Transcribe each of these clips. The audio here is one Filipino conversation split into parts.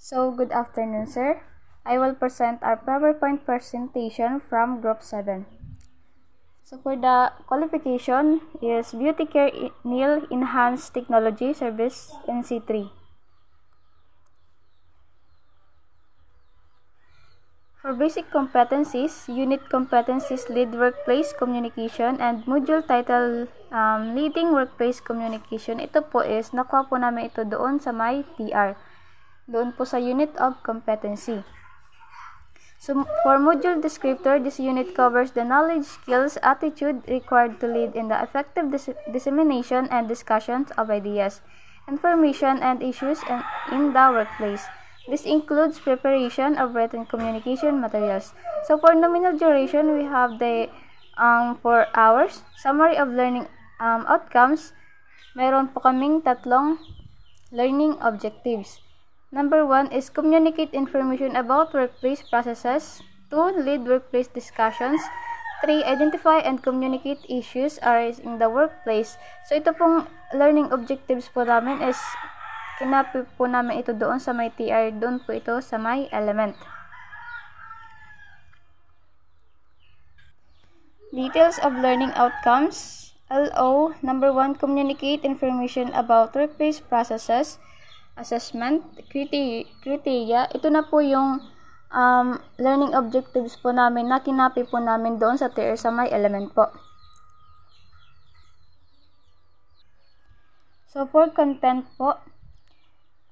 So, good afternoon, sir. I will present our PowerPoint presentation from Group 7. So, for the qualification is Beauty Care Nail Enhanced Technology Service NC3. For basic competencies, unit competencies lead workplace communication and module title leading workplace communication. Ito po is nakuha po namin ito doon sa may TR. Doon po sa unit of competency. So, for module descriptor, this unit covers the knowledge, skills, attitude required to lead in the effective dissemination and discussions of ideas, information, and issues in the workplace. This includes preparation of written communication materials. So, for nominal duration, we have the 4 hours. Summary of learning outcomes. Meron po kaming tatlong learning objectives. Number 1 is communicate information about workplace processes. 2. Lead workplace discussions. 3. Identify and communicate issues arising in the workplace. So, ito pong learning objectives po namin is kinapi po namin ito doon sa may TR. Doon po ito sa may element. Details of learning outcomes. LO. Number 1, communicate information about workplace processes. Assessment, criteria. Ito na po yung learning objectives po namin na kinapi po namin doon sa TR sa may element po. So, for content po,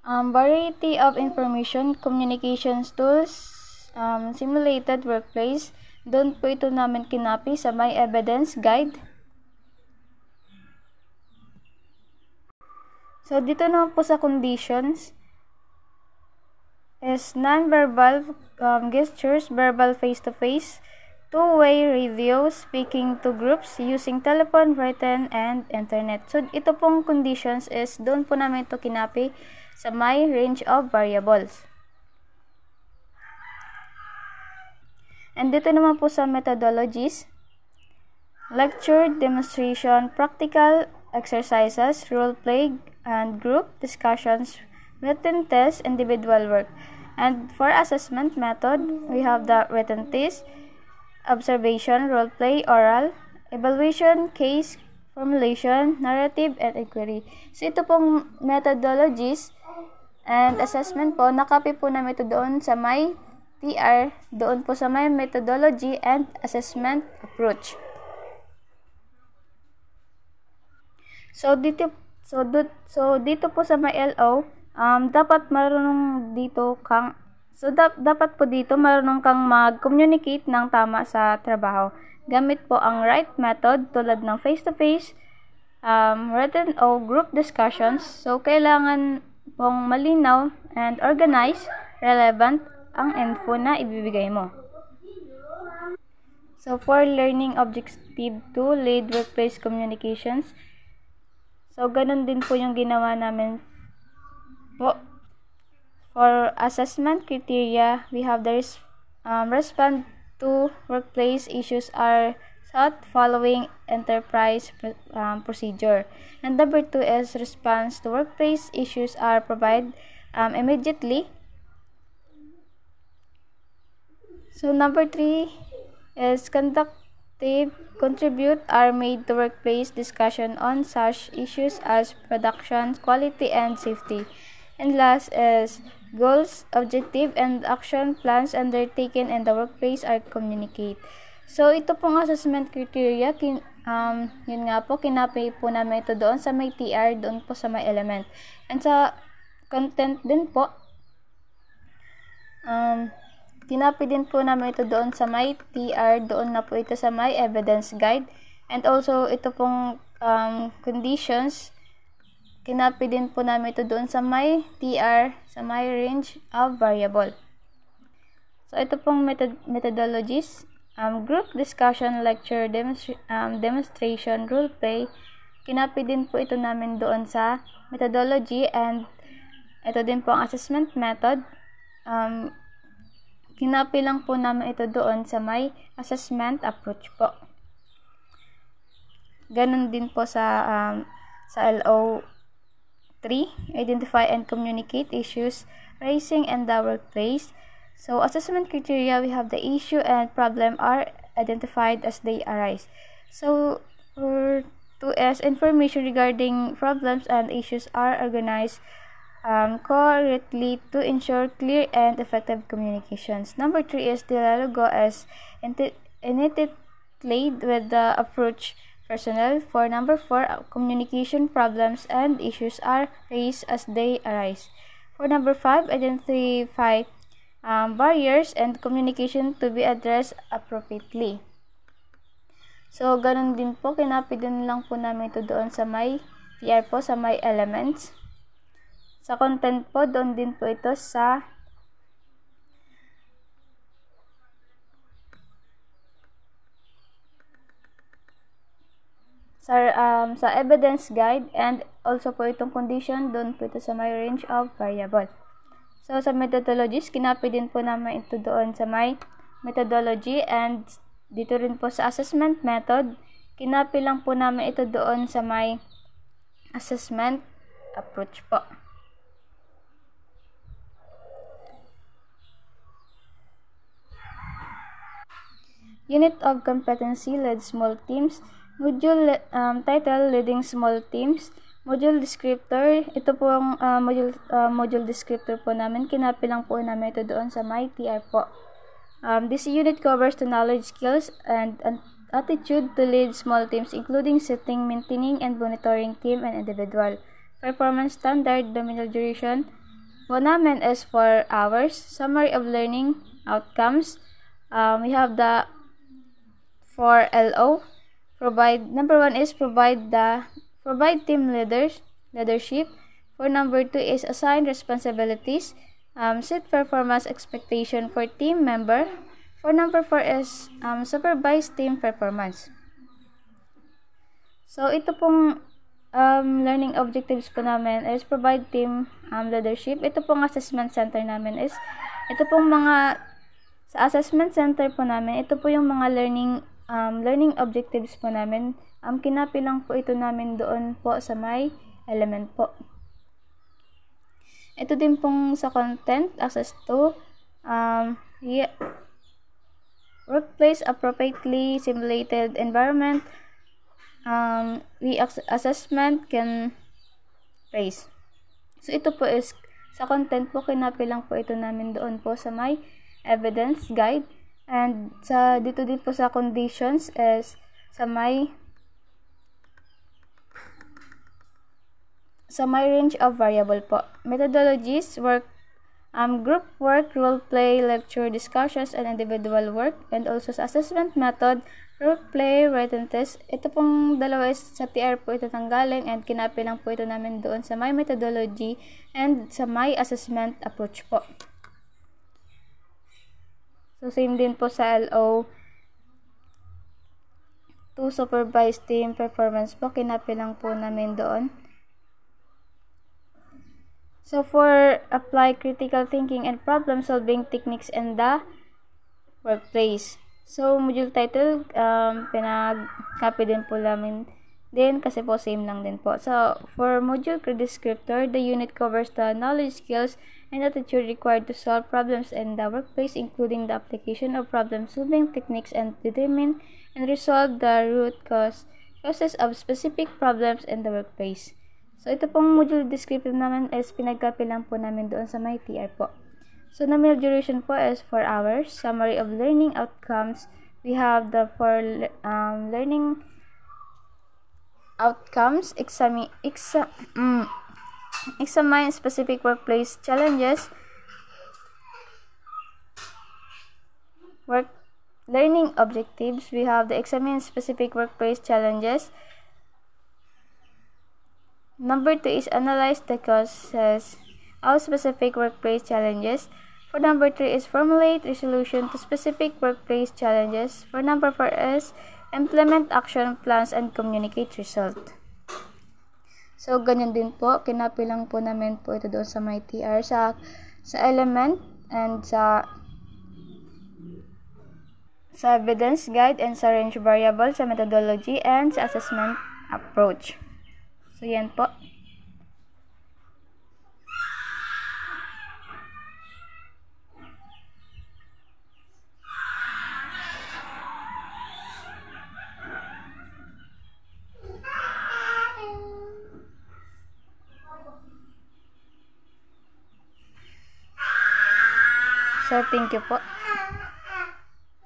variety of information, communications tools, simulated workplace. Doon po ito namin kinapi sa may evidence guide. So, dito naman po sa conditions is non-verbal gestures, verbal face-to-face, two-way radio, speaking to groups, using telephone, written, and internet. So, ito pong conditions is doon po namin ito kinapi sa may range of variables. And dito naman po sa methodologies, lecture, demonstration, practical exercises, role play, and group discussions, written tests, individual work. And for assessment method, we have the written test, observation, role play, oral, evaluation, case, formulation, narrative, and inquiry. So, ito pong methodologies and assessment po, nakapi po namin ito doon sa may TR, doon po sa may methodology and assessment approach. So, dito po sa may LO, dapat marunong dito kang dapat po dito marunong kang mag-communicate ng tama sa trabaho. Gamit po ang right method tulad ng face-to-face, written o group discussions. So, kailangan pong malinaw and organized, relevant ang info na ibibigay mo. So, for learning objective 2, lead workplace communications. So, ganun din po yung ginawa namin po. For assessment criteria, we have the respond to workplace issues are sought following enterprise procedure. And number 2 is response to workplace issues are provided immediately. So, number 3 is contribute are made to workplace discussion on such issues as production, quality, and safety. And last is goals, objective, and action plans undertaken in the workplace are communicate. So, ito pong assessment criteria, yun nga po, kinapi po namin ito doon sa may TR, doon po sa may element. And sa content din po, kinapi din po namin ito doon sa may TR, doon na po ito sa may evidence guide. And also, ito pong conditions, kinapi din po namin ito doon sa may TR, sa may range of variable. So, ito pong methodologies, group discussion, lecture, demonstration, role play, kinapi din po ito namin doon sa methodology. And ito din po ang assessment method, kinapi lang po namin ito doon sa may assessment approach po. Ganun din po sa LO 3, identify and communicate issues raising in the workplace. So assessment criteria, we have the issue and problem are identified as they arise. So for 2S, information regarding problems and issues are organized correctly to ensure clear and effective communications. Number 3 is dialogo as laid with the approach personnel. For number 4, communication problems and issues are raised as they arise. For number 5, identify barriers and communication to be addressed appropriately. So, ganun din po, kinapidin lang po namin ito doon sa may TR po, sa may elements. Sa content po, doon din po ito sa evidence guide, and also po itong condition, doon po ito sa may range of variable. So, sa methodologies, kinapi din po namin ito doon sa may methodology, and dito rin po sa assessment method, kinapi lang po namin ito doon sa may assessment approach po. Unit of competency, lead small teams. Module title, leading small teams. Module descriptor, ito po ang module descriptor po namin. Kinapi lang po namin ito doon sa my TR po. This unit covers the knowledge, skills, and attitude to lead small teams, including setting, maintaining, and monitoring team and individual performance standard. Nominal duration po namin is 4 hours. Summary of learning outcomes. We have the 4 LO. Number 1 is provide team leadership. For number 2 is assign responsibilities. Set performance expectation for team member. For number 4 is supervise team performance. So, ito pong learning objectives po namin is provide team leadership. Ito pong assessment center namin is, ito pong sa assessment center po namin, ito po yung mga learning objectives po namin. Kinapi lang po ito namin doon po sa may element po. Ito din pong sa content, access to workplace appropriately simulated environment. Assessment can raise. So, ito po is sa content po, kinapi lang po ito namin doon po sa may evidence guide. And dito din po sa conditions is sa may range of variable po. Methodologies, group work, role play, lecture, discussions, and individual work. And also sa assessment method, role play, written test. Ito pong dalawa is sa TR po ito tanggalin, and kinapi lang po ito namin doon sa may methodology and sa may assessment approach po. So, same din po sa LO. To supervise team performance po, kinapi lang po namin doon. So, for apply critical thinking and problem solving techniques in the workplace. So, module title, pinag-copy din po namin din kasi po same lang din po. So, for module descriptor, the unit covers the knowledge, skills, and attitude required to solve problems in the workplace, including the application of problem solving techniques and determine and resolve the root causes of specific problems in the workplace. So, ito pong module descriptive naman is pinag-copy lang po namin doon sa my TR po. So, nominal duration po is 4 hours. Summary of learning outcomes. We have the 4 learning outcomes. Examine specific workplace challenges. Learning objectives. We have the examine specific workplace challenges. Number 2 is analyze the causes of specific workplace challenges. For number 3 is formulate resolution to specific workplace challenges. For number 4 is implement action plans and communicate result. So, ganyan din po. Kinapi lang po namin po ito doon sa my TR sa element and sa evidence guide and sa range variable, sa methodology and sa assessment approach. So, yan po. So, thank you po.